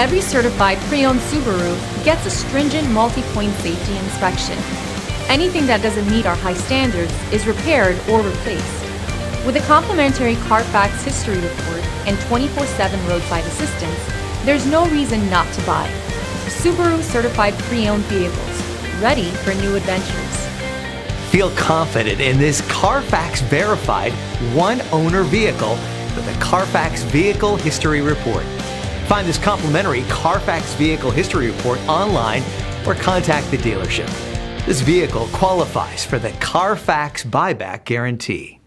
Every certified pre-owned Subaru gets a stringent multi-point safety inspection. Anything that doesn't meet our high standards is repaired or replaced. With a complimentary Carfax history report and 24/7 roadside assistance, there's no reason not to buy. Subaru certified pre-owned vehicles, ready for new adventures. Feel confident in this Carfax verified one-owner vehicle with a Carfax Vehicle History Report. Find this complimentary Carfax Vehicle History Report online or contact the dealership. This vehicle qualifies for the Carfax Buyback Guarantee.